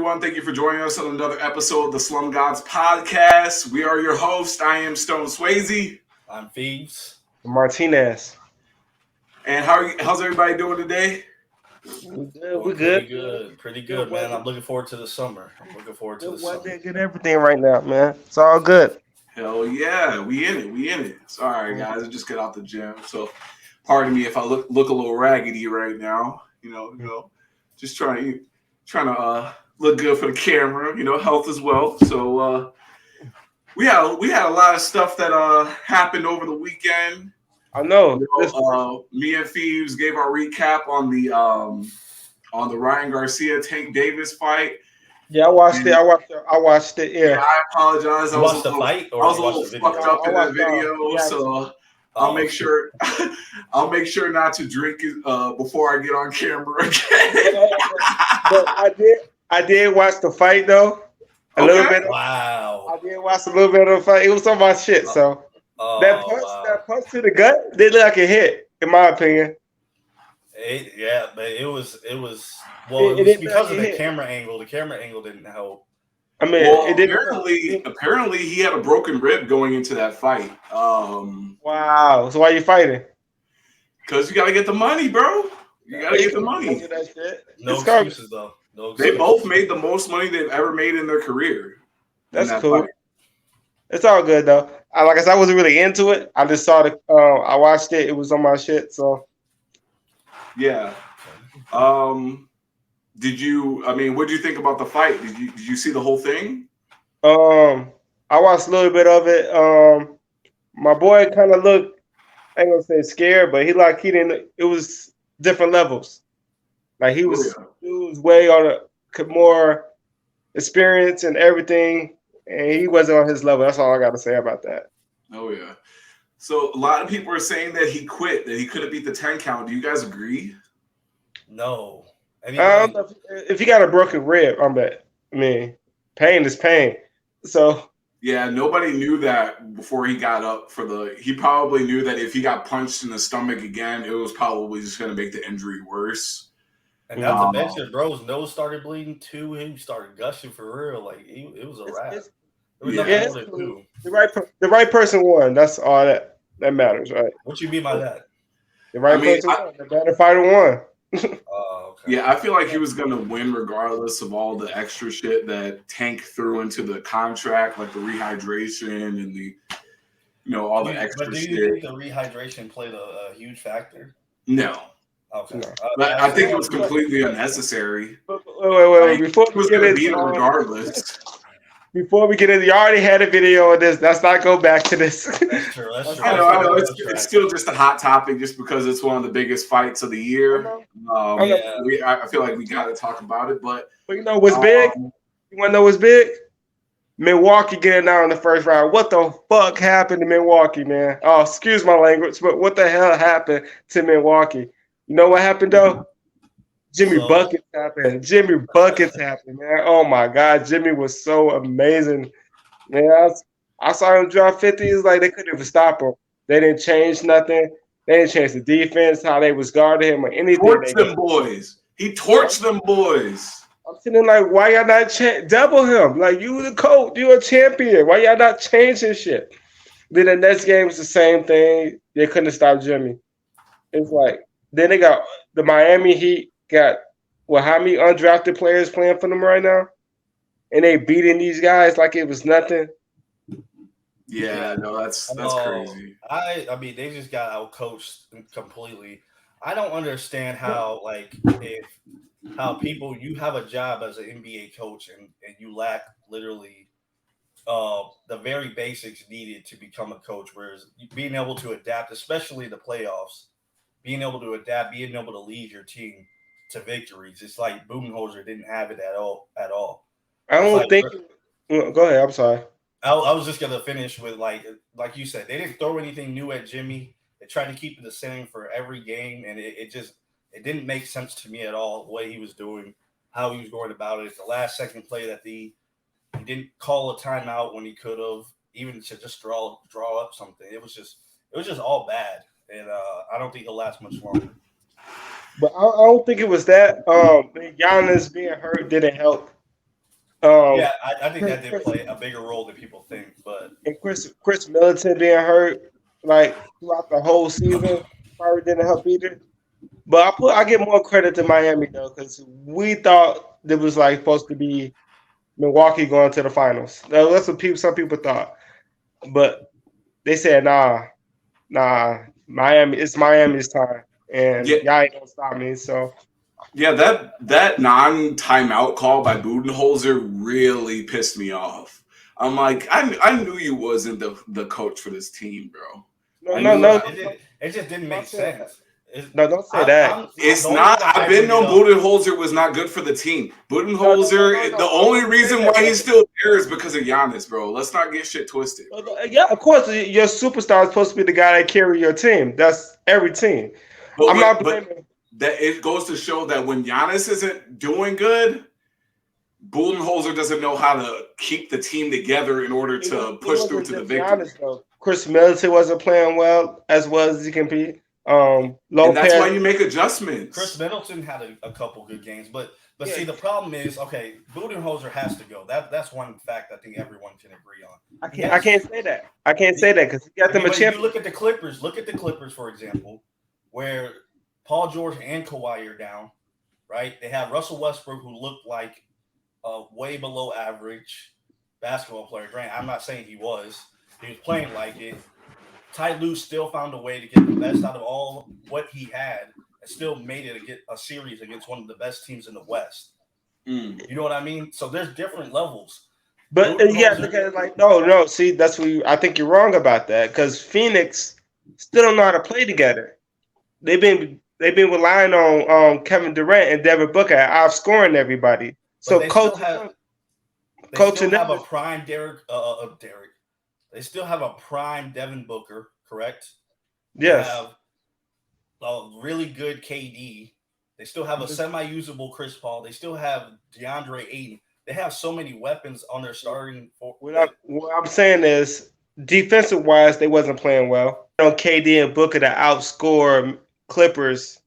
everyone. Thank you for joining us on another episode of the SLUM GODS podcast. We are your hosts. I am Stone Swayze. I'm Thieves. Martinez. And how's everybody doing today? We're good. Pretty good, man. I'm looking forward to the summer. I'm looking forward to the summer. Good everything right now, man. It's all good. Hell yeah, we in it. Sorry, guys, I just got out the gym, so pardon me if I look a little raggedy right now. You know, just trying to look good for the camera. Health as well. So we had a lot of stuff that happened over the weekend. I know. Me and Thieves gave our recap on the Ryan Garcia Tank Davis fight. Yeah, I watched it. Yeah. I apologize. You watched the fight, or I was a little fucked up in that video, so I'll make sure not to drink before I get on camera again. But I did watch the fight though. A little bit. Wow. I did watch a little bit of the fight. It was some of my shit. So that punch to the gut did look like a hit, in my opinion. But it was because of the camera angle. The camera angle didn't help. I mean, apparently he had a broken rib going into that fight. Wow. So why are you fighting? Because you got to get the money, bro. You got to get the money. No excuses, though. They both made the most money they've ever made in their career. That's cool. Fight. It's all good, though. Like I said, I wasn't really into it. I just saw I watched it. It was on my shit, so. Yeah. What did you think about the fight? Did you see the whole thing? I watched a little bit of it. My boy kind of looked, I ain't gonna say scared, but he didn't. It was different levels. Like he was way on more experience and everything, and he wasn't on his level. That's all I got to say about that. Oh yeah. So a lot of people are saying that he quit, that he couldn't beat the 10 count. Do you guys agree? No. If he got a broken rib, pain is pain. So yeah, nobody knew that before he got up he probably knew that if he got punched in the stomach again, it was probably just going to make the injury worse. And not to mention, bro's nose started bleeding too. He started gushing for real. Like it was a wrap. The right person won. That's all that matters, right? What you mean by that? The right person won. The better fighter won. Okay. Yeah, I feel like he was gonna win regardless of all the extra shit that Tank threw into the contract, like the rehydration and the, all the extra shit. But do you think the rehydration played a huge factor? No. Okay. No. But I think it was completely unnecessary. Wait. Before we get into regardless. Before we get in, you already had a video of this. Let's not go back to this. That's true. I know. It's still just a hot topic just because it's one of the biggest fights of the year. I feel like we got to talk about it. But you know what's big? You want to know what's big? Milwaukee getting out in the first round. What the fuck happened to Milwaukee, man? Oh, excuse my language, but what the hell happened to Milwaukee? You know what happened, though? Jimmy Buckets happened, man. Oh my God, Jimmy was so amazing, man. I saw him drop 50. It's like they couldn't even stop him. They didn't change nothing. They didn't change the defense, how they was guarding him or anything. He torched them boys. I'm sitting like, why y'all not double him? Like, you the coach, you a champion. Why y'all not changing shit? Then the next game was the same thing. They couldn't stop Jimmy. It's like then they got the Miami Heat. Got how many undrafted players playing for them right now? And they beating these guys like it was nothing. Yeah, no, that's crazy. I mean, they just got outcoached completely. I don't understand how people, you have a job as an NBA coach and you lack literally the very basics needed to become a coach, whereas being able to adapt, especially the playoffs, being able to adapt, being able to lead your team to victories. It's like Budenholzer didn't have it at all. I don't think. Go ahead. I'm sorry. I was just gonna finish with like you said, they didn't throw anything new at Jimmy. They tried to keep it the same for every game, and it didn't make sense to me at all the way he was doing, how he was going about it. The last second play that he didn't call a timeout when he could have, even to just draw up something. It was just all bad, and I don't think he'll last much longer. But I don't think it was that. Giannis being hurt didn't help. Yeah, I think that did play a bigger role than people think. But and Chris Middleton being hurt like throughout the whole season probably didn't help either. But I give more credit to Miami though, because we thought it was like supposed to be Milwaukee going to the finals. That's what some people thought. But they said nah, Miami, it's Miami's time. And Yeah, y'all ain't gonna stop me. So yeah. That non-timeout call by Budenholzer really pissed me off. I'm like, I knew you wasn't the coach for this team, bro. no, I no, knew no, it. it just didn't make sense. no, don't say that. It's The only not. reason I I've been bring it known up- Budenholzer was not good for the team. Budenholzer, the only reason why he's still there is because of Giannis, bro. Let's not get shit twisted. Yeah, of course, your superstar is supposed to be the guy that carry your team. That's every team. I'm not blaming. That it goes to show that when Giannis isn't doing good, Budenholzer doesn't know how to keep the team together in order to push through to the victory. Chris Middleton wasn't playing well as as he can be. And Lopez. that's why you make adjustments. Chris Middleton had a couple good games, but Yeah. see, the problem is, okay, Budenholzer has to go. That's one fact I think everyone can agree on. I can't say that. I can't say that because he got them a But champion. you look at the Clippers. Look at the Clippers, for example, where Paul George and Kawhi are down, right? They have Russell Westbrook, who looked like a way below average basketball player. Grant, I'm not saying he was. He was playing like it. Ty Lue still found a way to get the best out of all what he had and still made it a series against one of the best teams in the West. You know what I mean? So there's different levels. But yeah, because like no. See, that's what I think you're wrong about that because Phoenix still don't know how to play together. They've been relying on Kevin Durant and Devin Booker outscoring everybody. So they coach, still have a prime Derek. They still have a prime Devin Booker, correct? Yes. They have a really good KD. They still have a semi-usable Chris Paul. They still have DeAndre Ayton. They have so many weapons on their starting. What I'm saying is, defensive wise, they wasn't playing well. KD and Booker to outscore Clippers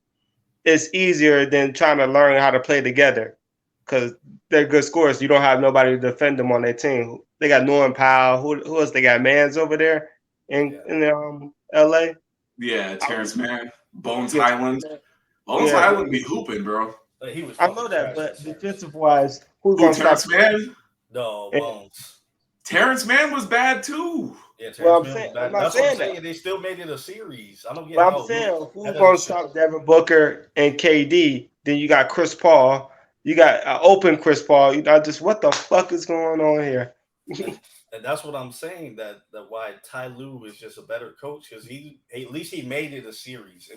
is easier than trying to learn how to play together because they're good scorers. You don't have nobody to defend them on their team. They got Norman Powell. Who else? They got Mans over there in LA. Yeah, Terrence Mann, Bones Highland. Bones Highland be hooping, bro. I know that, but defensive wise, who's gonna Terrence stop Mann? No, Bones. Terrence Mann was bad too. Yeah, I'm saying, I'm not saying that. They still made it a series. I don't get. But I'm saying, who's gonna stop Devin Booker and KD? Then you got Chris Paul. You got open Chris Paul. You know, just what the fuck is going on here? And that's what I'm saying. That why Ty Lue is just a better coach because at least he made it a series.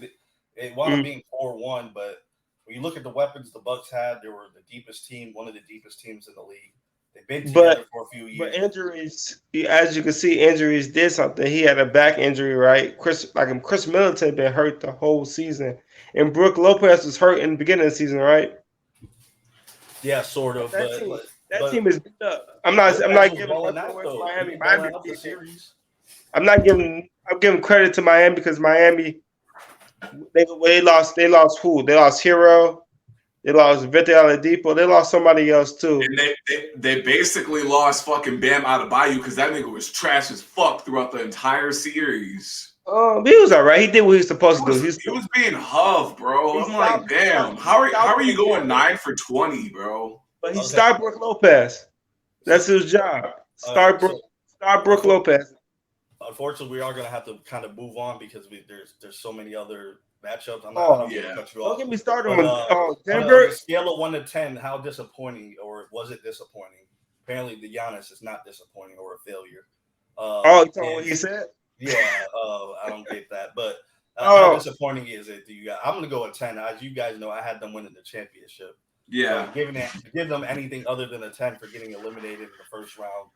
It wound up being 4-1, but when you look at the weapons the Bucks had, they were the deepest team, one of the deepest teams in the league. They've been together for a few years. But injuries, as you can see, injuries did something. He had a back injury, right? Chris Middleton been hurt the whole season, and Brook Lopez was hurt in the beginning of the season, right? Yeah, sort of. That team is beat up. I'm not giving Miami. I'm giving credit to Miami because Miami they lost who? They lost Hero. They lost Victor Oladipo. They lost somebody else too. And they basically lost fucking Bam Adebayo because that nigga was trash as fuck throughout the entire series. But he was all right. He did what he was supposed to do. He was being huff, bro. I'm like, damn. How are you going 9 for 20, bro? But he started Brook Lopez. That's his job. Start Brook Lopez. Unfortunately, we are going to have to kind of move on because there's so many other matchups. I'm not going to cut you off. Don't get me started on Denver. On a scale of 1 to 10, how disappointing or was it disappointing? Apparently, the Giannis is not disappointing or a failure. You know what he said? Yeah, I don't get that. But how disappointing is it to you guys? I'm going to go with 10. As you guys know, I had them winning the championship. Yeah. So give them anything other than a 10 for getting eliminated in the first round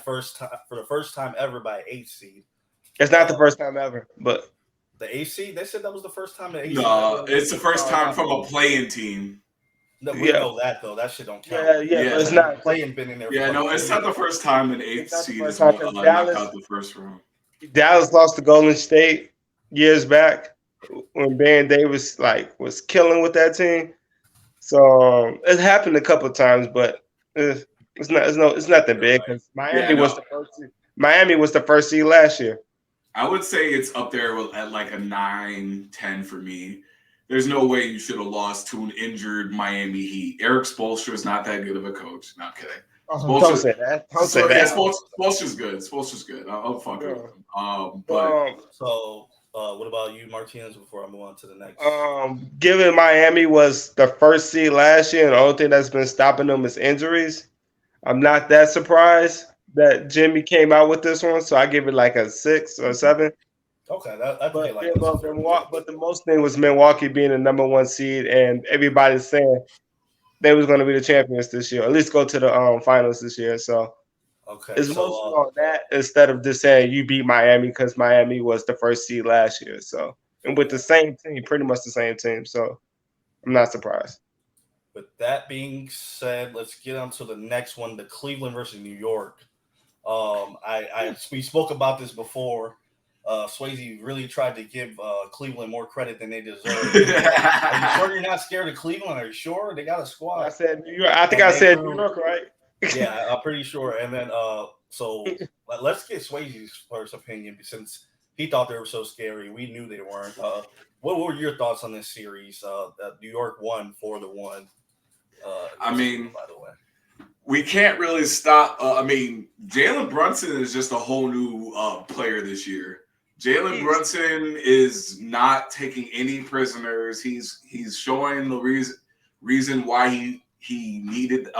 for the first time ever by 8th seed. It's not the first time ever, but the 8th seed, they said that was the first time the 8th seed. No, it's the first time from a playing team. No, we know that though. That shit don't count. Yeah, but it's not playing. Been in there. Yeah, no, it's not the first time an 8th seed is knocked out the first round. Dallas lost to Golden State years back when Baron Davis was killing with that team. So it happened a couple of times, but It's nothing big because Yeah, no. Miami was the first seed last year. I would say it's up there at like a 9-10 for me. There's no way you should have lost to an injured Miami Heat. Eric Spoelstra is not that good of a coach. Not kidding. Don't say that. Don't say that. Spoelstra's good. Spoelstra's good. I'll fuck it with him. So, what about you, Martinez? Before I move on to the next. Given Miami was the first seed last year, and the only thing that's been stopping them is injuries, I'm not that surprised that Jimmy came out with this one. So I give it like a 6 or 7. Okay, but the most thing was Milwaukee being the number 1 seed, and everybody's saying they was going to be the champions this year, at least go to the finals this year. So it's mostly on that instead of just saying you beat Miami because Miami was the first seed last year. So and with the same team, pretty much the same team. So I'm not surprised. With that being said, let's get on to the next one: the Cleveland versus New York. We spoke about this before. Swayze really tried to give Cleveland more credit than they deserve. Are you sure you're not scared of Cleveland? Are you sure they got a squad? I said New York. I think I said New York, right? Yeah, I'm pretty sure. And then, so let's get Swayze's first opinion since he thought they were so scary. We knew they weren't. What were your thoughts on this series? That New York won 4-1. I mean, by the way, we can't really stop. Jalen Brunson is just a whole new player this year. Jalen Brunson is not taking any prisoners. He's showing the reason why he needed.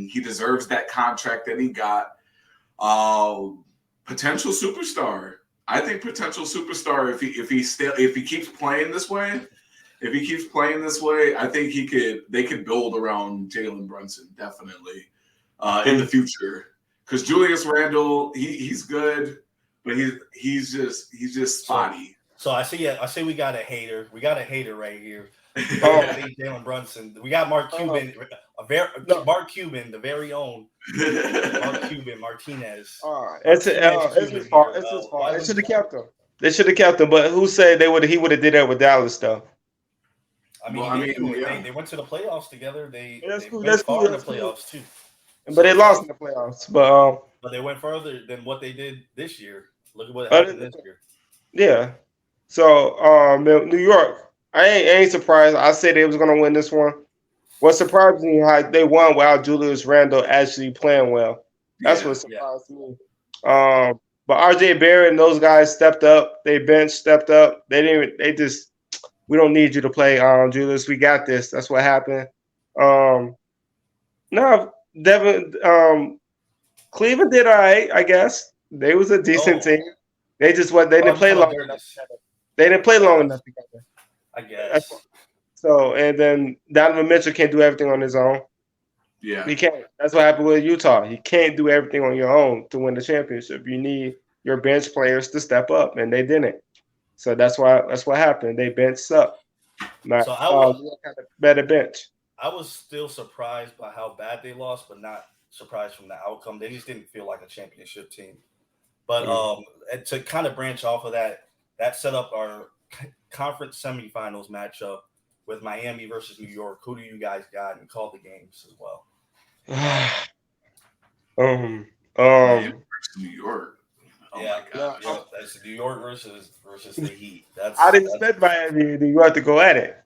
He deserves that contract that he got. Potential superstar. I think potential superstar if he keeps playing this way. If he keeps playing this way, I think they could build around Jalen Brunson definitely in the future. Because Julius Randle, he's good, but he's just spotty. So I say we got a hater. We got a hater right here. Jalen Brunson. We got Mark Cuban, Mark Cuban, the very own Mark Cuban Martinez. It's his fault. It's his fault. They should have kept him. They should have kept him. But who said he would have did that with Dallas though? They went to the playoffs together. They went far in the playoffs too. But they lost in the playoffs. But they went further than what they did this year. Look at what happened this year. Yeah. So New York, I ain't surprised. I said they was gonna win this one. What surprised me how they won without Julius Randle actually playing well. That's what surprised me. But RJ Barrett and those guys stepped up. They bench stepped up. We don't need you to play, Julius. We got this. That's what happened. Cleveland did all right, I guess. They was a decent team. They didn't play long enough together. They didn't play long enough together. I guess. So, and then Donovan Mitchell can't do everything on his own. Yeah. He can't. That's what happened with Utah. He can't do everything on your own to win the championship. You need your bench players to step up, and they didn't. So that's what happened. They benched up. So I had a better bench. I was still surprised by how bad they lost, but not surprised from the outcome. They just didn't feel like a championship team. But to kind of branch off of that set up our conference semifinals matchup with Miami versus New York. Who do you guys got and call the games as well? Miami versus New York. Oh my God. Yeah, that's New York versus the Heat. I didn't expect Miami and New York to go at it,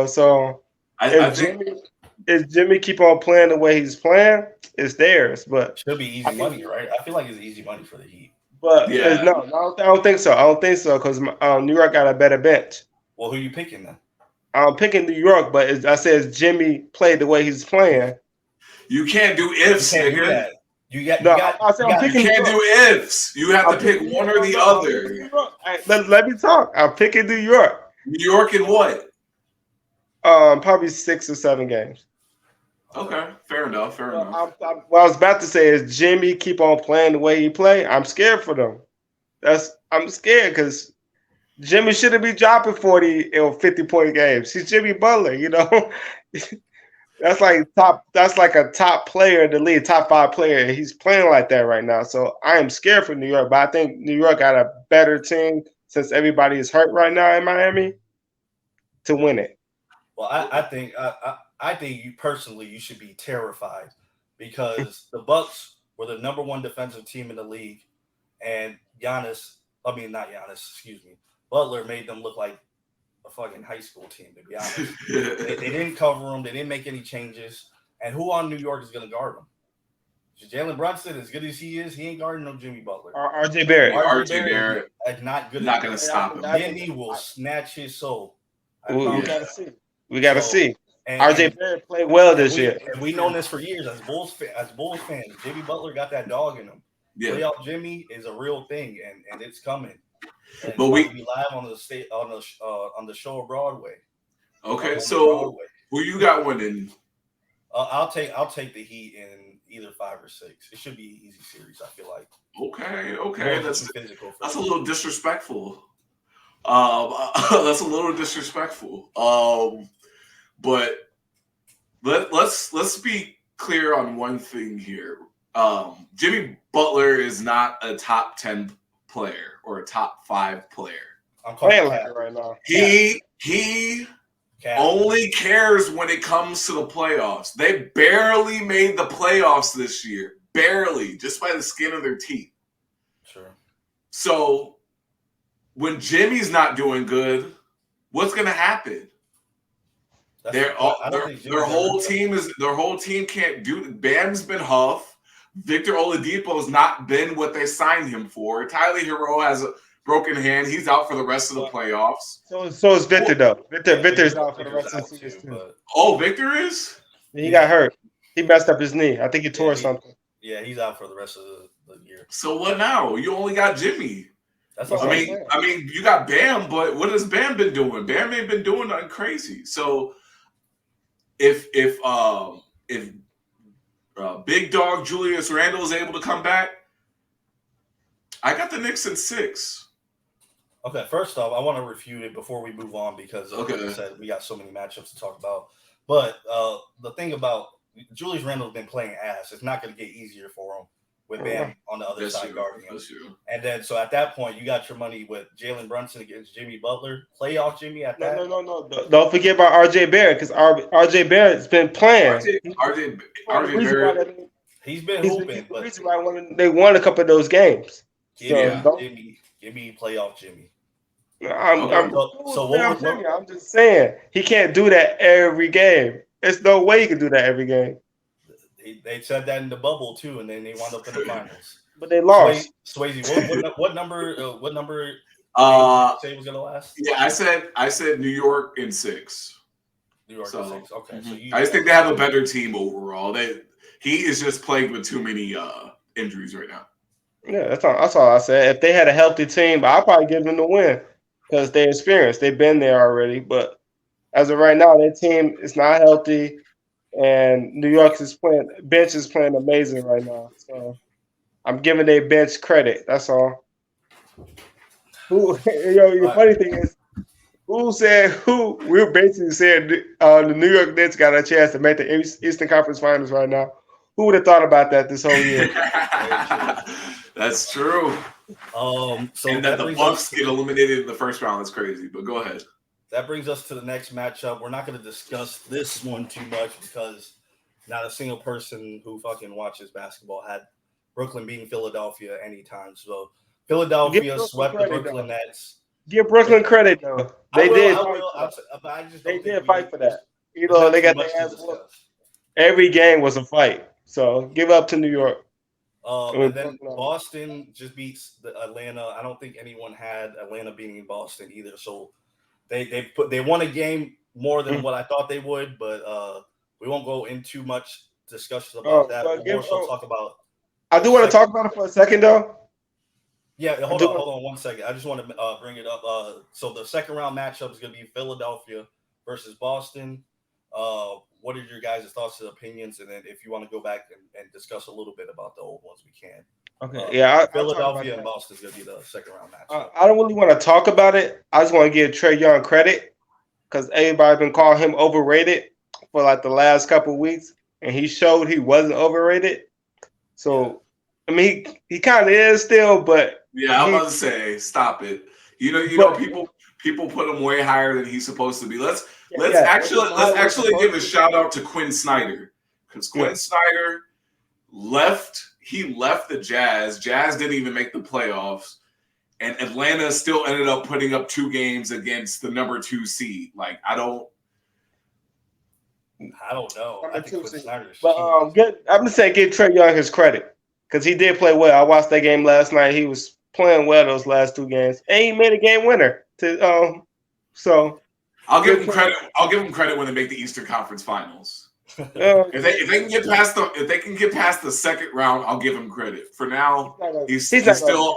So if Jimmy keep on playing the way he's playing, it's theirs. But should be easy money, right? I feel like it's easy money for the Heat. But no, I don't think so. I don't think so because New York got a better bench. Well, who are you picking then? I'm picking New York, but I said Jimmy played the way he's playing. You can't do ifs, nigga. You can't do ifs. You have to pick one or the other. Let me talk. I'm picking New York. New York in what? Probably 6 or 7 games. Okay, fair enough. What I was about to say is Jimmy keep on playing the way he play. I'm scared for them. I'm scared because Jimmy shouldn't be dropping 40 or 50-point games. He's Jimmy Butler, That's like a top player in the league, top 5 player. He's playing like that right now. So I am scared for New York, but I think New York got a better team since everybody is hurt right now in Miami to win it. Well, I think you personally, you should be terrified because the Bucks were the #1 defensive team in the league, and Butler made them look like a fucking high school team, to be honest. They didn't cover them. They didn't make any changes. And who on New York is going to guard them? Jalen Brunson, as good as he is, he ain't guarding no Jimmy Butler. RJ Barrett. RJ Barrett is not good. Not going to stop him. Jimmy will snatch his soul. We got to see. We got to see. RJ Barrett played well this year. And we've known this for years as Bulls fans. Jimmy Butler got that dog in him. Yeah. Playoff Jimmy is a real thing, and it's coming. And but we be live on the show of Broadway. Okay, so who you got winning? I'll take the Heat in either 5 or 6. It should be an easy series, I feel like. Okay, that's physical. That's a little disrespectful. That's a little disrespectful. But let's be clear on one thing here. Jimmy Butler is not a top 10 player or a top 5 player. I'm playing like it right now. He only cares when it comes to the playoffs. They barely made the playoffs this year. Barely, just by the skin of their teeth. Sure. So when Jimmy's not doing good, what's gonna happen? Their whole team can't do it. Bam's been huff. Victor Oladipo's not been what they signed him for. Tyler Hero has a broken hand. He's out for the rest of the playoffs. So is Victor though. Victor's out for the rest of the season too. Oh, Victor is? He got hurt. He messed up his knee. I think he tore something. Yeah, he's out for the rest of the year. So what now? You only got Jimmy. That's what I mean, you got Bam, but what has Bam been doing? Bam ain't been doing nothing crazy. So if big dog Julius Randle is able to come back, I got the Knicks in 6. Okay, first off, I want to refute it before we move on because, like I said, we got so many matchups to talk about. But the thing about Julius Randle's been playing ass. It's not going to get easier for him with Bam on the other side guarding him. And then, so at that point, you got your money with Jalen Brunson against Jimmy Butler. Playoff Jimmy at that. No. Don't forget about RJ Barrett because RJ Barrett's been playing. RJ Barrett. He's been hooping. The reason why they won a couple of those games. Give me playoff Jimmy. I'm just saying he can't do that every game. There's no way he can do that every game. They said that in the bubble too, and then they wound up in the finals. But they lost. Swayze, what number? Say was gonna last? Yeah, I said New York in 6. New York in 6. Okay, so I just think they have a better team overall. He is just plagued with too many injuries right now. Yeah, that's all I said. If they had a healthy team, I'd probably give them the win because they're experienced. They've been there already. But as of right now, their team is not healthy, and New York's bench is playing amazing right now. So I'm giving their bench credit. That's all. The funny thing is, we basically said the New York Knicks got a chance to make the Eastern Conference Finals right now. Who would have thought about that this whole year? That's true. And that the Bucks get eliminated in the first round is crazy. But go ahead. That brings us to the next matchup. We're not going to discuss this one too much because not a single person who fucking watches basketball had Brooklyn beating Philadelphia anytime. So Philadelphia swept the Brooklyn Nets. Give Brooklyn credit though. They did fight for that. They got their ass whooped. Every game was a fight. So give up to New York. And then Boston just beats Atlanta. I don't think anyone had Atlanta beating Boston either. So they won a game more than what I thought they would, but we won't go into much discussion about that. We'll more so talk about. I do want to talk about it for a second though. Yeah, hold on 1 second. I just want to bring it up. So the second round matchup is going to be Philadelphia versus Boston. What are your guys' thoughts and opinions? And then if you want to go back and discuss a little bit about the old ones, we can. Okay, Philadelphia and Boston is going to be the second round match. I don't really want to talk about it. I just want to give Trae Young credit because everybody's been calling him overrated for like the last couple of weeks, and he showed he wasn't overrated. So, I mean, he kind of is still, but yeah, I'm about to say, stop it. You know, people put him way higher than he's supposed to be. Let's actually give a shout out to Quinn Snyder because Quinn Snyder left the Jazz. Jazz didn't even make the playoffs. And Atlanta still ended up putting up 2 games against the number 2 seed. Like, I don't know. I think Quinn Snyder's but I'm just saying, give Trae Young his credit because he did play well. I watched that game last night. He was playing well those last 2 games, and he made a game winner. So I'll give him credit. I'll give him credit when they make the Eastern Conference Finals. If they can get past the second round, I'll give him credit. For now, he's still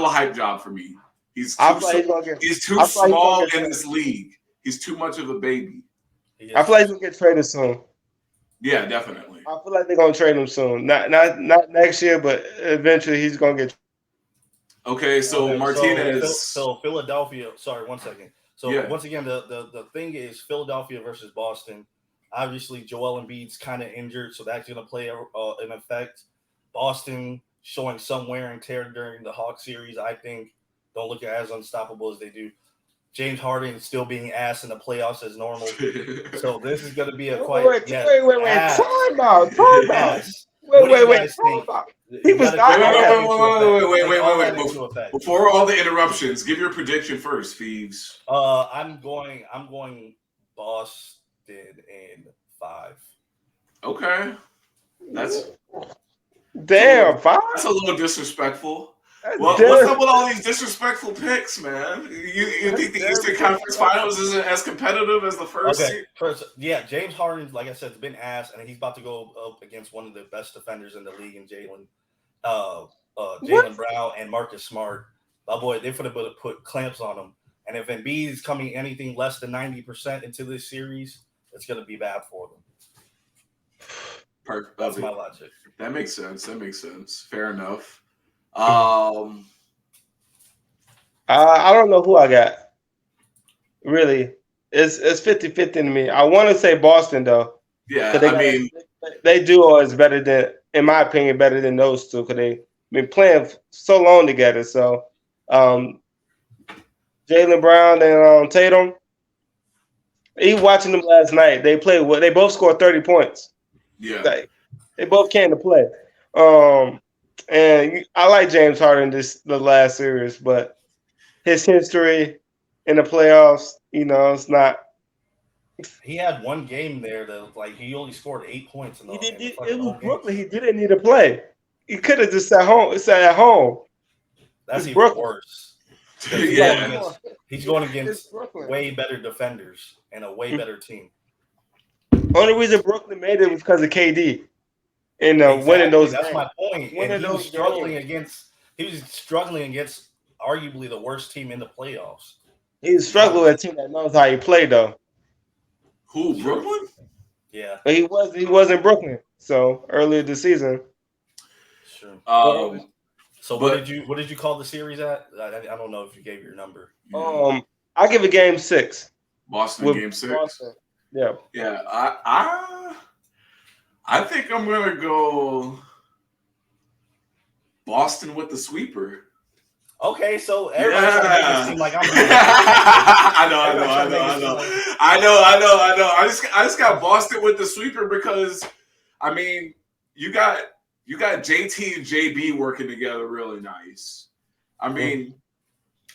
a hype job for me. He's too small in this league. He's too much of a baby. I feel like he's gonna get traded soon. Yeah, definitely. I feel like they're gonna trade him soon. Not next year, but eventually he's gonna get. Okay, so Martinez. So Philadelphia. Sorry, 1 second. So once again, the thing is Philadelphia versus Boston. Obviously, Joel Embiid's kind of injured, so that's going to play an effect. Boston showing some wear and tear during the Hawks series, I think. Don't look as unstoppable as they do. James Harden still being ass in the playoffs as normal. So this is going to be a quite wait. Time out. He was Wait. Before all the interruptions, give your prediction first, Phoebes. I'm going Boston in 5. Okay. That's damn 5. That's a little disrespectful. What's up with all these disrespectful picks, man? You think the Eastern Conference Finals isn't as competitive as the first? Okay. James Harden, like I said, has been ass, and he's about to go up against one of the best defenders in the league, in Jaylen Brown and Marcus Smart. My boy, they're going to put clamps on him. And if Embiid is coming anything less than 90% into this series, it's going to be bad for them. Perfect. That's my logic. That makes sense. Fair enough. I don't know who I got. Really, it's 50-50 to me. I want to say Boston though. Yeah, they duo is better than, in my opinion, better than those two because they've been playing so long together. So, Jaylen Brown and Tatum. Even watching them last night, they played well. They both scored 30 points. Yeah, they both came to play. And I like James Harden the last series, but his history in the playoffs, it's not. He had one game there that he only scored 8 points. It was Brooklyn. He didn't need to play. He could have just sat at home. That's even Brooklyn. worse. Yeah, he's going against way better defenders and a way better team. Only reason Brooklyn made it was because of KD. Winning those. That's my point. And he was struggling against arguably the worst team in the playoffs. He was struggling with a team that knows how he played, though. Who, Brooklyn? Yeah, but he was in Brooklyn. So earlier this season. Sure. So what did you call the series at? I don't know if you gave your number. I give it game 6. Boston game 6. Boston. Yeah. Yeah. I think I'm gonna go Boston with the sweeper. Okay, so everybody's trying to make it seem like I'm. I know. I just got Boston with the sweeper because, you got JT and JB working together really nice.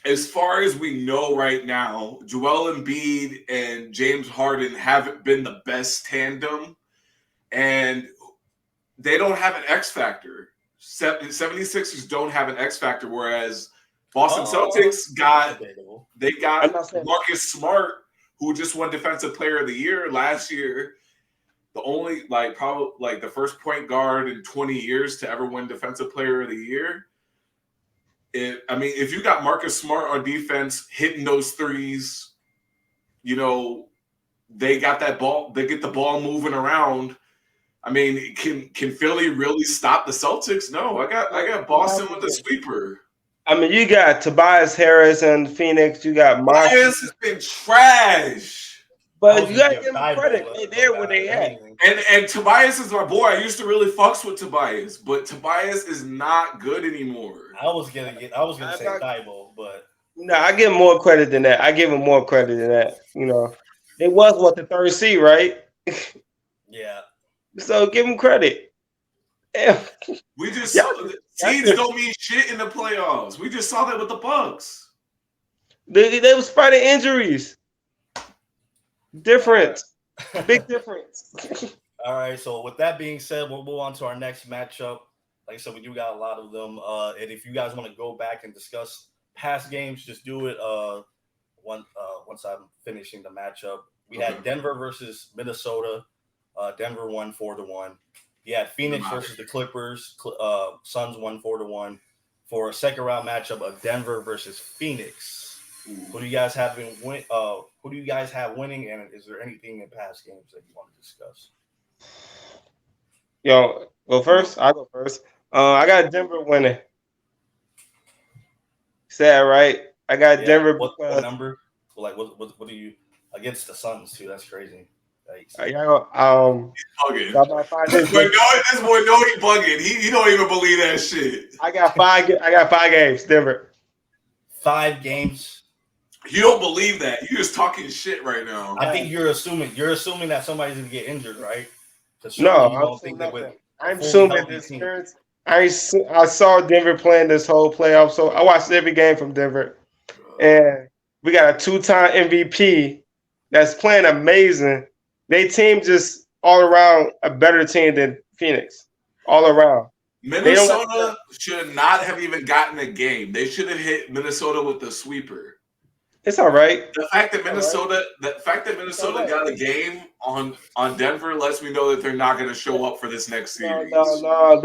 As far as we know right now, Joel Embiid and James Harden haven't been the best tandem, and they don't have an X factor. 76ers don't have an X factor, whereas Boston Celtics got Marcus Smart, who just won Defensive Player of the Year last year. The only probably the first point guard in 20 years to ever win Defensive Player of the Year. If you got Marcus Smart on defense hitting those threes, they got that ball. They get the ball moving around. Can Philly really stop the Celtics? No, I got Boston with the sweeper. You got Tobias Harris and Phoenix. You got Tobias has been trash. But you got to give them credit. They're where they at. And Tobias is my boy. I used to really fucks with Tobias, but Tobias is not good anymore. I was gonna say Thibault, but no, I give him more credit than that. They was the third seed, right? Yeah. So give him credit. We just Yeah, seeds don't mean shit in the playoffs. We just saw that with the Bucks. they was fighting injuries. Difference. Big difference. All right. So with that being said, we'll move on to our next matchup. Like I said, we do got a lot of them. And if you guys want to go back and discuss past games, just do it. Once I'm finishing the matchup, we had Denver versus Minnesota. Denver won 4-1. You had Phoenix versus the Clippers. Suns won 4-1 for a second round matchup of Denver versus Phoenix. Who do you guys have who do you guys have winning? And is there anything in past games that you want to discuss? Yo, go first. I'll go first. I got Denver winning. Sad, right? I got Denver. What number? Like what do you against the Suns too? That's crazy. He's bugging. This boy know he bugging. He don't even believe that shit. I got 5 games, Denver. 5 games. You don't believe that. You're just talking shit right now. I think you're assuming that somebody's gonna get injured, right? No, I'm assuming this experience. I saw Denver playing this whole playoff, so I watched every game from Denver, and we got a 2-time MVP that's playing amazing. They team just all around a better team than Phoenix, all around. Minnesota should not have even gotten a game. They should have hit Minnesota with the sweeper. It's all right. The fact that Minnesota got a game on Denver lets me know that they're not going to show up for this next series. No.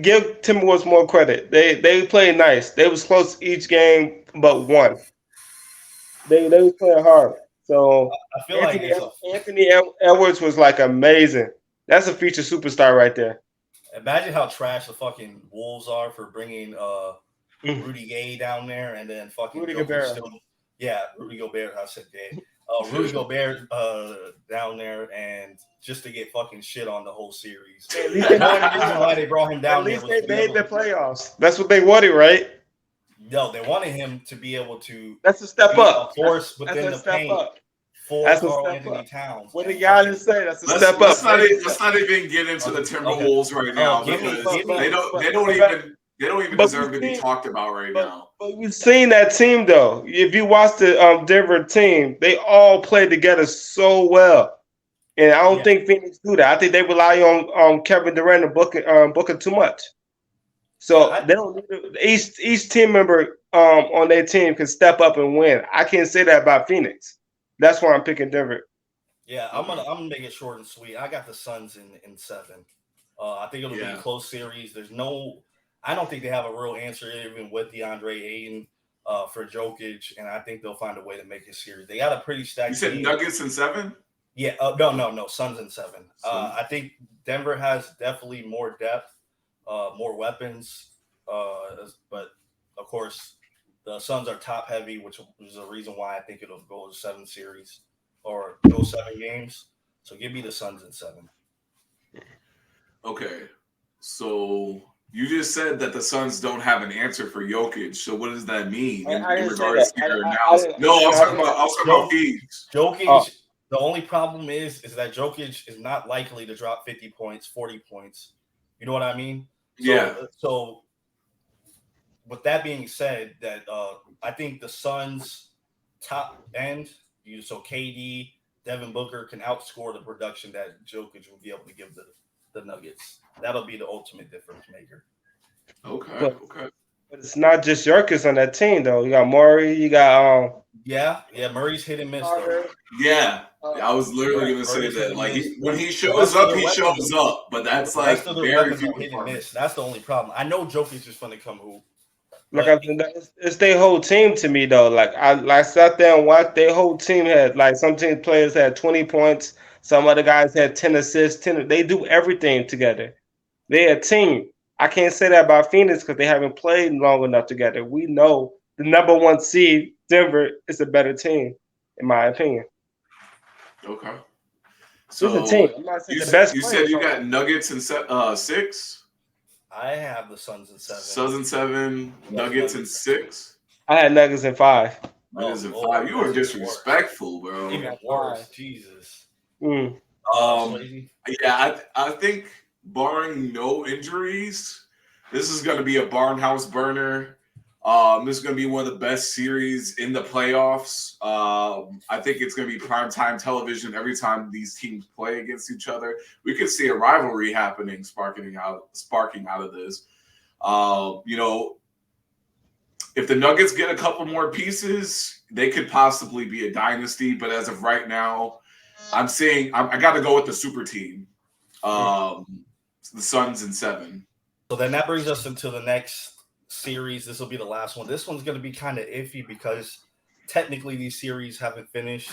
Give Timberwolves more credit. They played nice. They was close each game but one. They was playing hard. So I feel Anthony Edwards was like amazing. That's a future superstar right there. Imagine how trash the fucking Wolves are for bringing Rudy Gay down there and then fucking Rudy Gobert. Rudy Gobert. I said Gay. Rudy Gobert down there and just to get fucking shit on the whole series. At least why they brought him down. At least they made the playoffs. That's what they wanted, right? No, they wanted him to be able to. That's a step up. Force within the paint. That's Carl Anthony Towns. What did y'all just say? That's a step up. Let's not even get into the Timberwolves right now because they don't even deserve to be talked about right now. But we've seen that team though. If you watch the Denver team, they all play together so well, and I don't think Phoenix do that. I think they rely on Kevin Durant and Booker too much. So they don't need each team member on their team can step up and win. I can't say that about Phoenix. That's why I'm picking Denver. Yeah, I'm gonna make it short and sweet. I got the Suns in 7. I think it'll be a close series. I don't think they have a real answer even with DeAndre Ayton for Jokic, and I think they'll find a way to make a series. They got a pretty stacked. You said team. Nuggets in 7? Yeah. No. Suns in 7. I think Denver has definitely more depth, more weapons, but of course the Suns are top heavy, which is a reason why I think it'll go to 7 series or go 7 games. So give me the Suns in 7. Okay, so you just said that the Suns don't have an answer for Jokic. So what does that mean in regards to your analysis? No, I was talking about fees. Jokic. The only problem is that Jokic is not likely to drop 50 points, 40 points. You know what I mean? So with that being said, that I think the Suns' top end, so KD, Devin Booker can outscore the production that Jokic will be able to give the Nuggets. That'll be the ultimate difference maker. Okay. But it's not just Jokic on that team, though. You got Murray, you got Murray's hit and miss, though. Yeah, I was literally going to say that. Like, when he shows up, he shows up. But that's like very few hit and miss. That's the only problem. I know Jokic is going to come hoop. It's their whole team to me, though. Like I sat there and watched. Their whole team had, like, some team players had 20 points. Some other guys had 10 assists. They do everything together. They're a team. I can't say that about Phoenix because they haven't played long enough together. We know the number 1 seed, Denver, is a better team, in my opinion. Okay. So it's a team. I'm not saying you the best. You said you got Nuggets in 6. I have the Suns in 7. Suns in 7, Nuggets in 6. I had Nuggets in 5. Nuggets in 5. You were disrespectful, bro. Even worse. Jesus. I think barring no injuries, this is going to be a barnhouse burner. This is going to be one of the best series in the playoffs. I think it's going to be primetime television every time these teams play against each other. We could see a rivalry happening, sparking out of this. If the Nuggets get a couple more pieces, they could possibly be a dynasty. But as of right now, I'm saying I got to go with the super team, the Suns in 7. So then that brings us into the next series. This will be the last one. This one's going to be kind of iffy because technically these series haven't finished.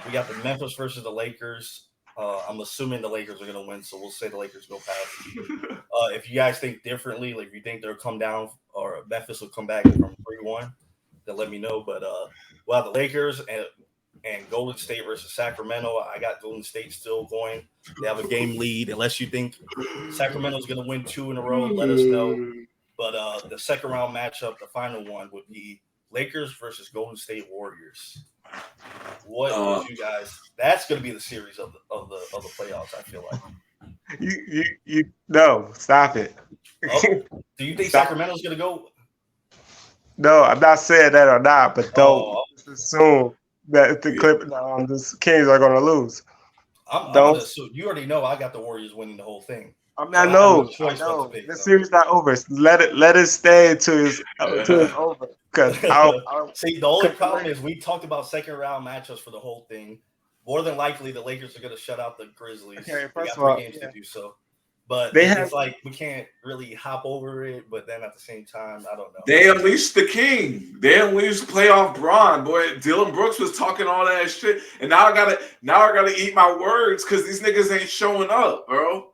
We got the Memphis versus the Lakers. I'm assuming the Lakers are going to win, so we'll say the Lakers go past. If you guys think differently, like if you think they'll come down or Memphis will come back from 3-1, then let me know. But we'll have the Lakers and Golden State versus Sacramento. I got Golden State still going. They have a game lead. Unless you think Sacramento's going to win 2 in a row, let us know. But the second round matchup, the final one, would be Lakers versus Golden State Warriors. What would you guys? That's going to be the series of the playoffs. I feel like. You no, stop it. Do you think Sacramento's going to go? No, I'm not saying that or not, but don't assume that the Kings are going to lose. I'm going to assume. You already know I got the Warriors winning the whole thing. I know. The series not over. Let it stay until it's over. Because see, the only problem is we talked about second round matchups for the whole thing. More than likely, the Lakers are going to shut out the Grizzlies. Okay, first of all, 3 games to do so. But it's like we can't really hop over it. But then at the same time, I don't know. They unleashed the king. They unleashed playoff Braun. Boy, Dylan Brooks was talking all that shit, and now I gotta eat my words because these niggas ain't showing up, bro.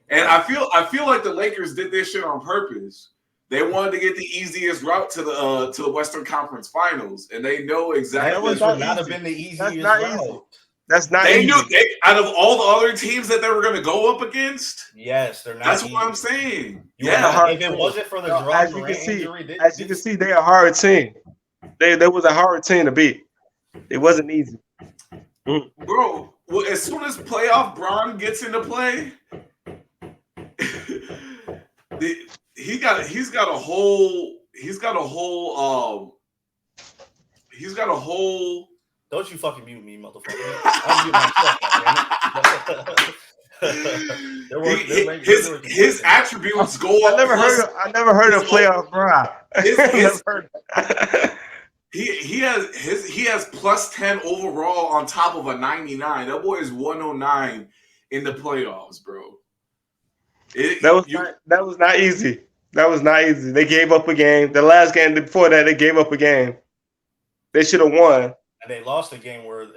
And I feel like the Lakers did this shit on purpose. They wanted to get the easiest route to the Western Conference Finals, and they know exactly. That would not have been the easiest route. That's not. They knew out of all the other teams that they were going to go up against. Yes, they're not. That's what I'm saying. If it wasn't for the draw, as you can see, they're a hard team. They was a hard team to beat. It wasn't easy, bro. Well, as soon as playoff Braun gets into play. He's got a whole. Don't you fucking mute me, motherfucker! I'll mute myself, his attributes go up. I never heard of playoff Braun. He has plus 10 overall on top of a 99. That boy is 109 in the playoffs, bro. That was not easy. That was not easy. They gave up a game. The last game before that, they gave up a game. They should have won. And they lost a game with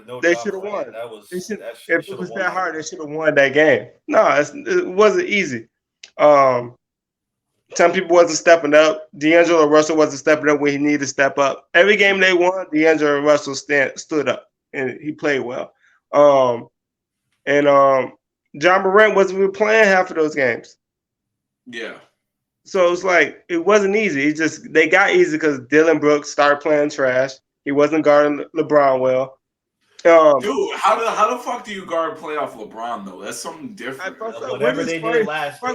no. They should have won. If it was that hard, they should have won that game. No, it wasn't easy. Some people wasn't stepping up. D'Angelo Russell wasn't stepping up when he needed to step up. Every game they won, D'Angelo Russell stood up and he played well. John Morant wasn't even playing half of those games. Yeah. So it's like it wasn't easy. They got easy because Dylan Brooks started playing trash. He wasn't guarding LeBron well. Dude, how the fuck do you guard playoff LeBron though? That's something different. First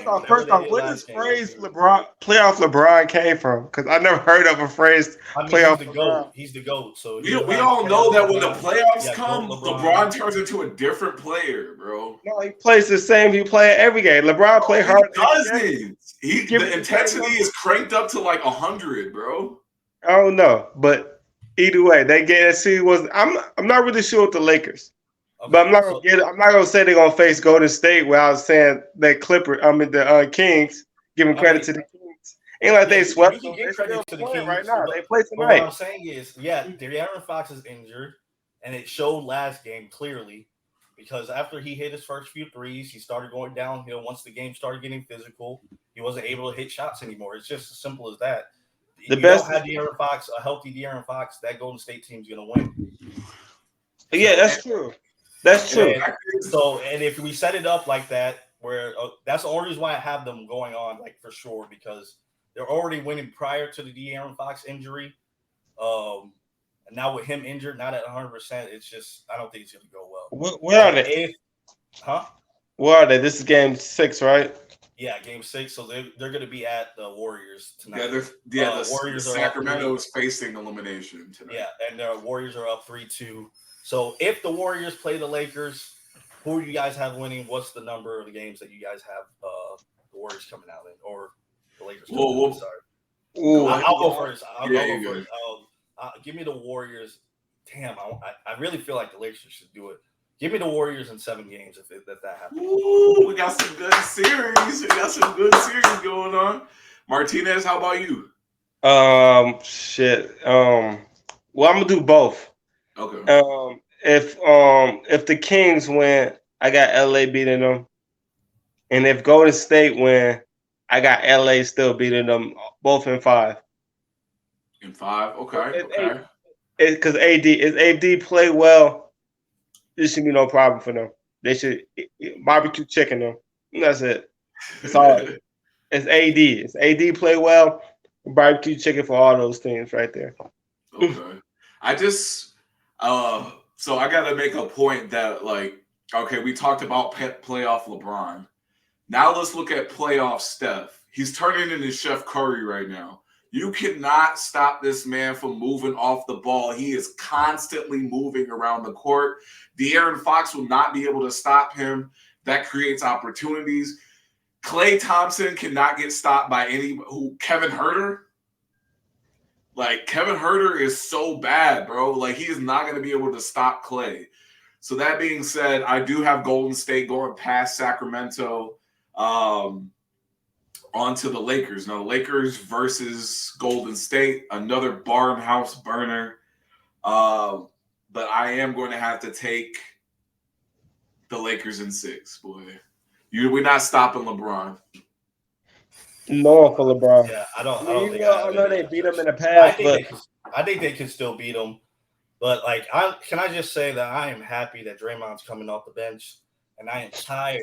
off, where this phrase playoff LeBron came from? Because I never heard of a phrase playoff LeBron. He's the GOAT. So we all know that when the playoffs come, LeBron turns into a different player, bro. No, he plays the same. He plays every game. LeBron play hard. The intensity is cranked up to like 100, bro. I don't know, but. Either way, they get I'm not really sure with the Lakers, but I'm not gonna say they're gonna face Golden State. Where I was saying that the Kings, giving credit to the Kings. Ain't like they swept. You can give credit to the Kings right now. They play tonight. What I'm saying is, De'Aaron Fox is injured, and it showed last game clearly because after he hit his first few threes, he started going downhill. Once the game started getting physical, he wasn't able to hit shots anymore. It's just as simple as that. Don't have De'Aaron Fox, a healthy De'Aaron Fox, that Golden State team's gonna win. Yeah, that's true. That's true. And if we set it up like that, where that's the only reason why I have them going on, like for sure, because they're already winning prior to the De'Aaron Fox injury. And now with him injured, not at 100%, it's just I don't think it's gonna go well. Where are they? Where are they? This is game 6, right? Yeah, game 6. So they're going to be at the Warriors tonight. The Warriors are Sacramento up is facing elimination tonight. Yeah, and the Warriors are up 3-2. So if the Warriors play the Lakers, who do you guys have winning? What's the number of the games that you guys have the Warriors coming out in, or the Lakers coming out? Sorry. Ooh, I'll go first. I'll go go first. Give me the Warriors. Damn, I really feel like the Lakers should do it. Give me the Warriors in 7 games if that happens. Ooh, we got some good series. We got some good series going on. Martinez, how about you? Shit. Well, I'm gonna do both. Okay. If the Kings win, I got LA beating them, and if Golden State win, I got LA still beating them, both in 5. In 5, okay. Because AD play well, this should be no problem for them. They should barbecue chicken them. That's it. It's all. It's AD. It's AD play well. Barbecue chicken for all those things right there. Okay. So I got to make a point that, like, okay, we talked about playoff LeBron. Now let's look at playoff Steph. He's turning into Chef Curry right now. You cannot stop this man from moving off the ball. He is constantly moving around the court. De'Aaron Fox will not be able to stop him. That creates opportunities. Klay Thompson cannot get stopped by Kevin Huerter. Like, Kevin Huerter is so bad, bro. Like, he is not going to be able to stop Klay. So that being said, I do have Golden State going past Sacramento onto the Lakers. Now, the Lakers versus Golden State, another barn house burner. But I am going to have to take the Lakers in 6, boy. We're not stopping LeBron. No for LeBron. Yeah, I don't think I know they beat him in the past, I think they can still beat him. But like, can I just say that I am happy that Draymond's coming off the bench, and I am tired.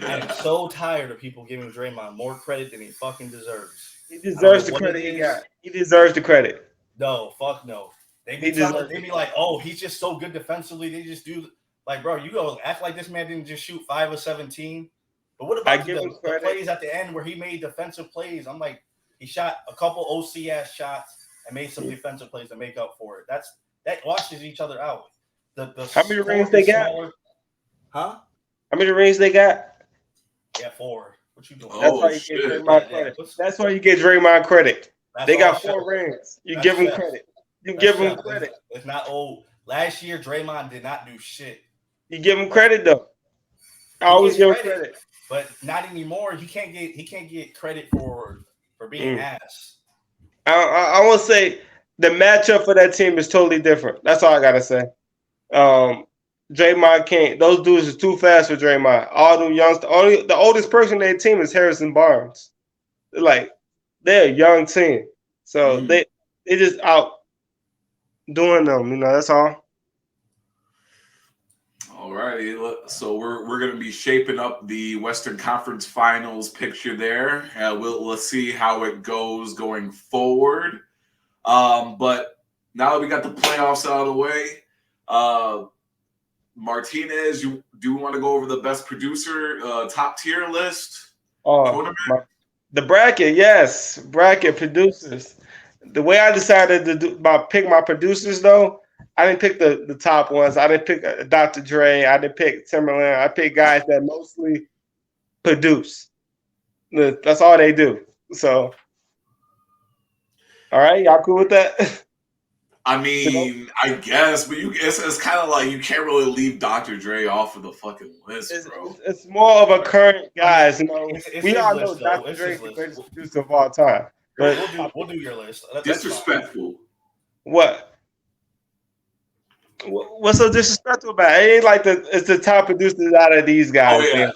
I am so tired of people giving Draymond more credit than he fucking deserves. He deserves the credit he got. He deserves the credit. No, fuck no. They be like, oh, he's just so good defensively. They just do like, bro, you go act like this man didn't just shoot 5 of 17. But what about the plays at the end where he made defensive plays? I'm like, he shot a couple OC ass shots and made some defensive plays to make up for it. That washes each other out. How many rings they got? Huh? How many rings they got? Yeah, 4. What you doing? That's why you get Draymond credit. That's why you get Draymond credit. They got 4 rings. You give them credit. You give them credit. It's not old. Last year, Draymond did not do shit. You give him credit though. I always give him credit. But not anymore. He can't get credit for being ass. I want to say the matchup for that team is totally different. That's all I gotta say. Draymond can't. Those dudes are too fast for Draymond. All them youngsters. The oldest person in their team is Harrison Barnes. They're a young team, so they just out doing them. That's all. All righty, so we're going to be shaping up the Western Conference Finals picture there. Let's see how it goes going forward. But now that we got the playoffs out of the way, Martinez, do you want to go over the best producer top tier list? The bracket, yes, bracket producers. The way I decided to pick my producers, though, I didn't pick the top ones. I didn't pick Dr. Dre. I didn't pick Timberland. I picked guys that mostly produce. That's all they do. So, all right, y'all cool with that? I mean, I guess, but it's kind of like you can't really leave Dr. Dre off of the fucking list, bro. It's more of a current guys. We all know list, Dr. Dre is the greatest producer of all time. But we'll do your list. Disrespectful. What? What's so disrespectful about it? It ain't like it's the top producers out of these guys. Yeah.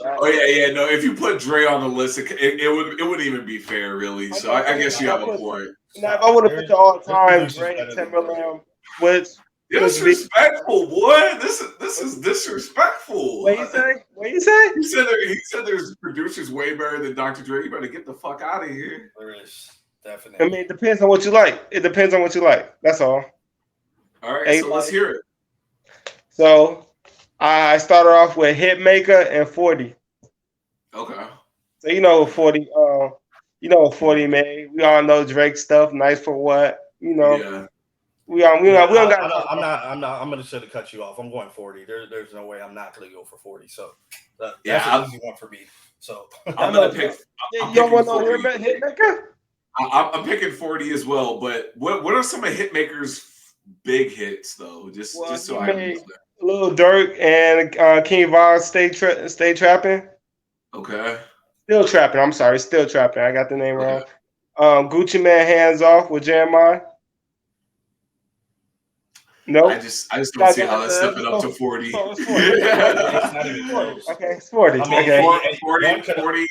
No, if you put Dre on the list, it wouldn't even be fair, really. So I guess you have a point. Now, if I would have put the all-time Dre and Timberland, which disrespectful, boy. This is disrespectful. What you say? He said there's producers way better than Dr. Dre. You better get the fuck out of here. There is definitely. I mean, it depends on what you like. That's all. All right, so let's hear it. So I started off with Hitmaker and 40. Okay. So you know what 40 made. We all know Drake stuff, nice for what, Yeah. we Yeah, don't gotta talk about I'm gonna should have cut you off. I'm going 40. There's no way I'm not gonna go for 40. So that's Yeah. an easy one for me. So I'm I know gonna pick. I'm you don't picking want no 40. hit maker? I'm picking 40 as well. But what are some of Hitmaker's big hits though? Well, Just he so I know made that. Lil Durk and King Von stay trapping. Okay. Still trapping. I'm sorry, still trapping. I got the name Okay. wrong. Gucci Man Hands Off with Jeremiah. I Nope. just don't Got see how that's stepping up to so 40. it's 40. it's not even 40. close. Okay, it's 40. I mean, Okay. 40.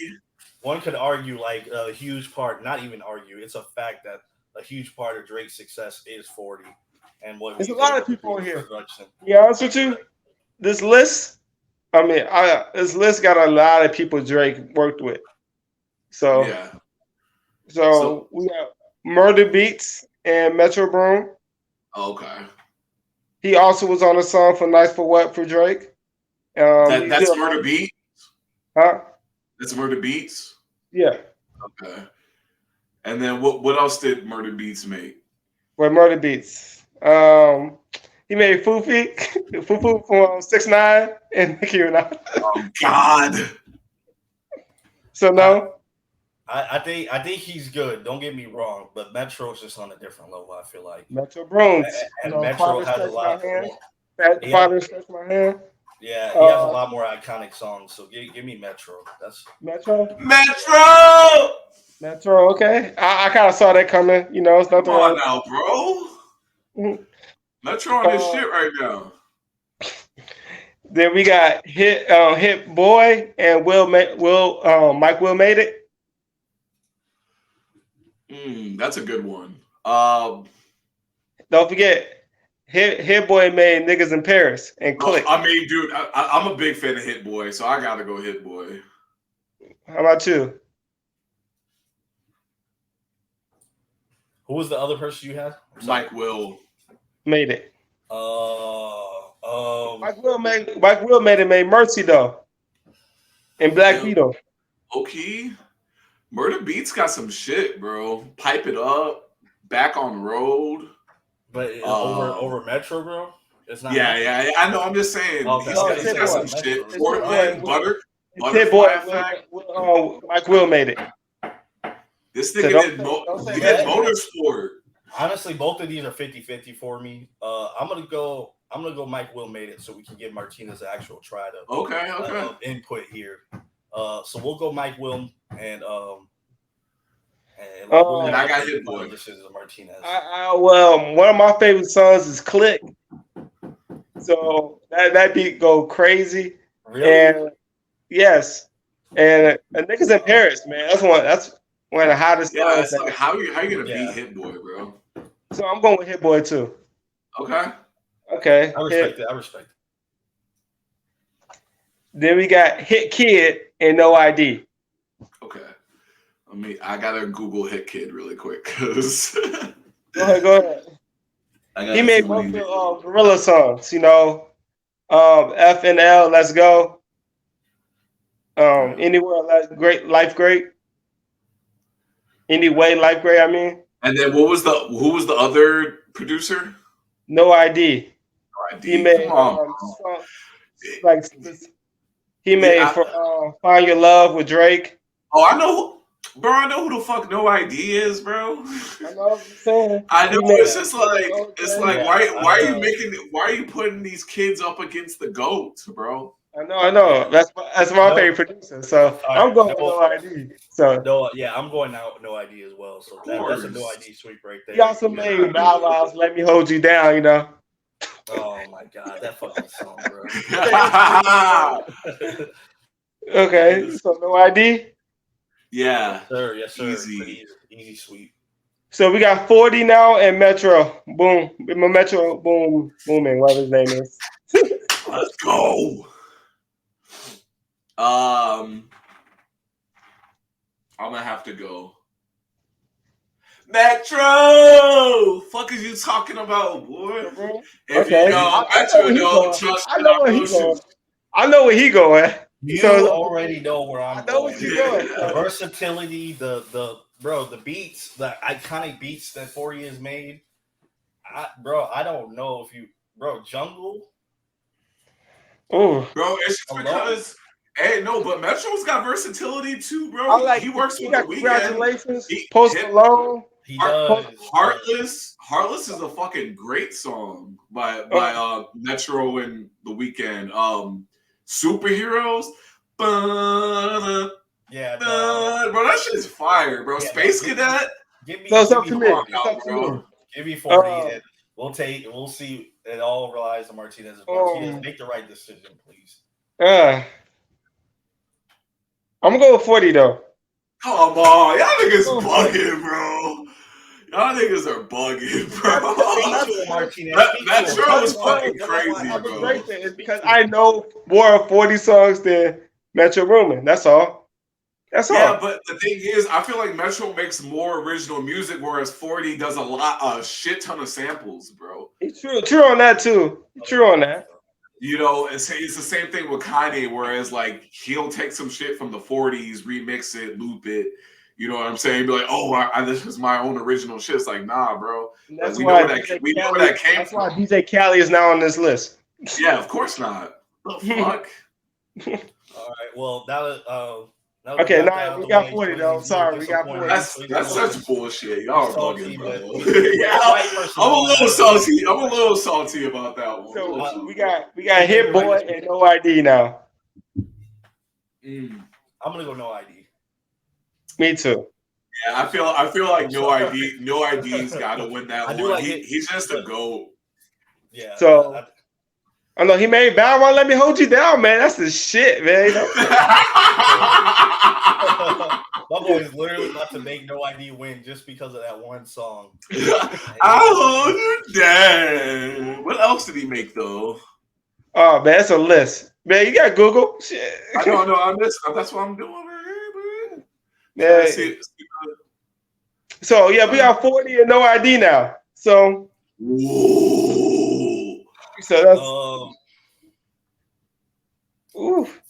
One could argue like a huge part, not even argue. It's a fact that a huge part of Drake's success is 40, and what There's a he's lot able of to people do in with here. production. To be honest with you, this list, this list got a lot of people Drake worked with. So Yeah. So we got Murder Beats and Metro Broom. okay. He also was on a song for Nice for What for Drake. That's Murder Beats. Huh? That's Murder Beats. Yeah. Okay. And then what else did Murder Beats make? With Murder Beats. He made Foofy, Fufu from 6ix9ine and Nicki Minaj. Oh God. So no. I think he's good. Don't get me wrong, but Metro's just on a different level. I feel like, Metro Brooms. and Metro has a lot. Father Stretch My Hand. Yeah, he has a lot more iconic songs. So give me Metro. That's Metro. Metro. Okay. I kind of saw that coming. It's nothing Come on wrong. now, bro. Mhm. Metro on this shit right now. Then we got Hit Boy and Mike Will Made It. That's a good one. Don't forget, Hit Boy made Niggas in Paris and Click. I mean, dude, I'm a big fan of Hit Boy, so I gotta go Hit Boy. How about you? Who was the other person you had? Mike Will Made It. Mike Will made it. Made Mercy though, and Black Beetle. Okay. Murder Beats got some shit, bro. Pipe It Up, Back on Road. But over Metro, bro? It's not. Yeah. I know. I'm just saying. Okay. He's got some shit. Portland, Hit Boy. Mike Will made it. This nigga did Motorsport. Honestly, both of these are 50-50 for me. I'm gonna go Mike Will Made It so we can give Martinez an actual try to input here. So we'll go Mike Will and I got Hit Boy. Martinez. Well, one of my favorite songs is Click. So that beat go crazy. Really? And yes. And Niggas in Paris, man. That's one of the hottest songs. Like, how you gonna beat Hit Boy, bro? So I'm going with Hit Boy too. Okay. I respect it. Then we got Hit Kid and No ID. Okay. I gotta Google Hit Kid really quick because Go ahead. He made both the Gorilla songs, F and L, Let's Go. Anywhere, Life Great. Anyway, Life Great, I mean. And then who was the other producer? No ID. No ID. He made he made Find Your Love with Drake. Oh, I know who the fuck No ID is, bro. I know what I'm saying. I know it's just like why are you putting these kids up against the GOATs, bro? I know. That's my favorite producer. So I'm going with No ID. So I'm going out No ID as well. So that's a No ID sweep right there. He also made Bow Wow's Let Me Hold You Down, Oh my god, that fucking song, bro. Okay, so No ID. Yeah. Yes, sir. Easy sweep. So we got 40 now and Metro. Boom. Metro booming, whatever his name is. Let's go. I'm gonna have to go. Metro! Fuck is you talking about, boy? If okay. you know Metro, don't trust I know where he going. You So already know where I'm I know going. what you're going. The versatility, the beats, the iconic beats that 40 has made. I don't know if you, Jungle. Ooh. Bro, it's just Alone? because. Hey, no, but Metro's got versatility too, bro. I like. He works He with got the weekend. congratulations. He Post hit Malone. He Heart- does. Heartless is a fucking great song by Metro and the Weeknd. Superheroes. Ba-da, Yeah, bro, that shit is fire, bro. Yeah, Space no, Cadet. give me, So it's give up me to me. 40. It's up to me. Give me 40, Uh, and we'll see. It all relies on Martinez. Martinez, make the right decision, please. I'm gonna go with 40 though. Come on, y'all niggas Oh, bugging, bro. Y'all niggas are bugging, Speak bro. to him, Martinez. Speak to him. Metro Tell is him why. fucking Tell him why. crazy, I bro. respect it. It's because I know more of 40 songs than Metro Boomin. That's all. That's Yeah, all. but the thing is, I feel like Metro makes more original music, whereas 40 does a shit ton of samples, bro. It's true. True on that too. True on that. You know, it's the same thing with Kanye, whereas like he'll take some shit from the 40s, remix it, loop it. You know what I'm saying? Be like, oh, this is my own original shit. It's like, nah, bro. And that's Like, why we know where that came that's from. why DJ Khaled is now on this list. Yeah, of course not. The fuck? All right. Well, now Okay, now we got 40 though. Sorry, we got 40. That's such bullshit. Y'all are salty, bugging, bro. but Yeah, white person I'm a won. little salty. I'm a little salty about that one. So we got Hit Boy and No ID now. Mm. I'm gonna go no ID. Me too. Yeah, I feel like no ID's got to win that I do one. like He's just a goat. Yeah. So I know he made Bow Wow Let Me Hold You Down, man. That's the shit, man. You know? My boy is literally about to make no ID win just because of that one song. I'll hold you down. What else did he make though? Oh man, it's a list. Man, you got Google. Shit. I don't know. That's what I'm doing right here, Yeah. So yeah, we got 40 and no ID now. So whoa. So that's oof.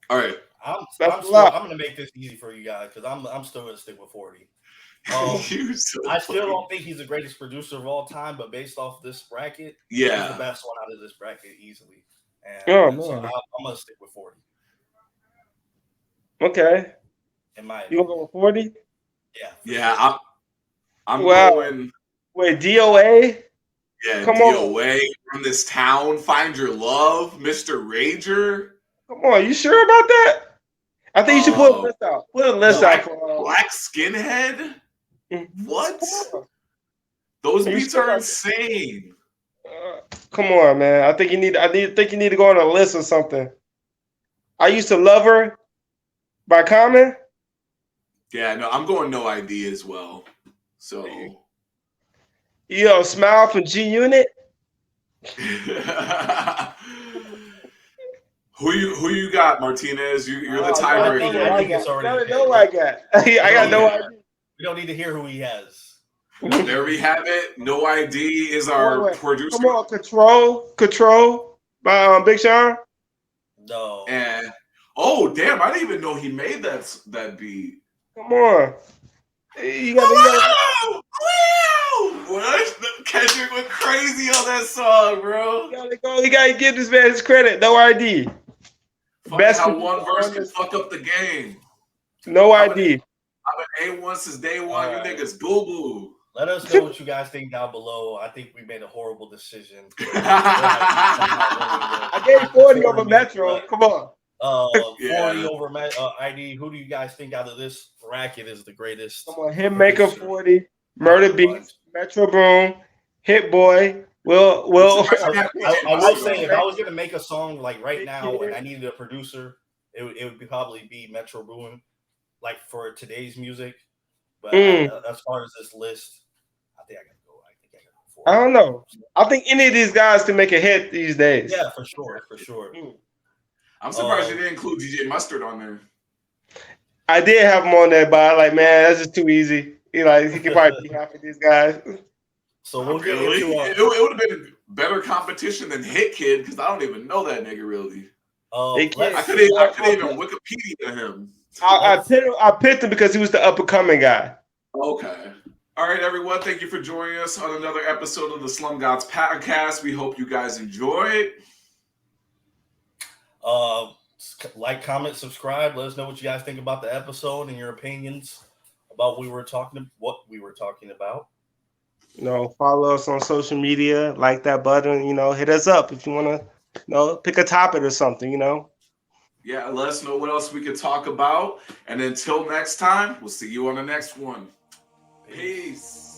All right. I'm gonna make this easy for you guys because I'm still gonna stick with 40. I still don't think he's the greatest producer of all time, but based off this bracket, he's the best one out of this bracket easily. And so I'm gonna stick with 40. Okay. In my you gonna go with 40? Yeah. Sure. I'm going. Wait, DOA? Yeah, Come DOA from this town. Find Your Love, Mr. Rager. Come on, you sure about that? I think you should put a list out. Put a list out for Black Skinhead. What? Those beats are insane. Come on, man. I think you need to go on a list or something. I Used to Love Her by Common. Yeah, no, I'm going no ID as well. So Smile from G Unit. Who you got, Martinez? You're the tiebreaker. I think it's already. I got no idea. We don't need to hear who he has. There we have it. No ID is our producer. Come on, Control by Big Sean. No. And damn, I didn't even know he made that beat. Come on. You got Kendrick went crazy on that song, bro. You gotta give this man his credit. No ID. Best how one verse can fuck up the game. No ID. I've been A1 since day one. You niggas boo boo. Let us know what you guys think down below. I think we made a horrible decision. I gave 40 over Metro. Come on. 40 over ID. Who do you guys think out of this bracket is the greatest? Come on, Hitmaker 40, Murder Beats, Metro Boom, Hit Boy. I will say if I was gonna make a song like right now and I needed a producer, it would probably be Metro Boom, like for today's music. But as far as this list, I think I gotta go. I don't know. I think any of these guys can make a hit these days. Yeah, for sure. I'm surprised you didn't include DJ Mustard on there. I did have him on there, but I'm like, man, that's just too easy. He could probably be half of these guys. So we'll get into it would have been better competition than Hit Kid because I don't even know that nigga really. They can't- I Let's could even Wikipedia him. I picked him because he was the up and coming guy. Okay. All right, everyone. Thank you for joining us on another episode of the Slum Gods podcast. We hope you guys enjoyed. like, comment, subscribe. Let us know what you guys think about the episode and your opinions about what we were talking about. You know, follow us on social media, like that button. You know, hit us up if you want to. You know, pick a topic or something. You know. Yeah, let us know what else we could talk about. And until next time, we'll see you on the next one. Peace.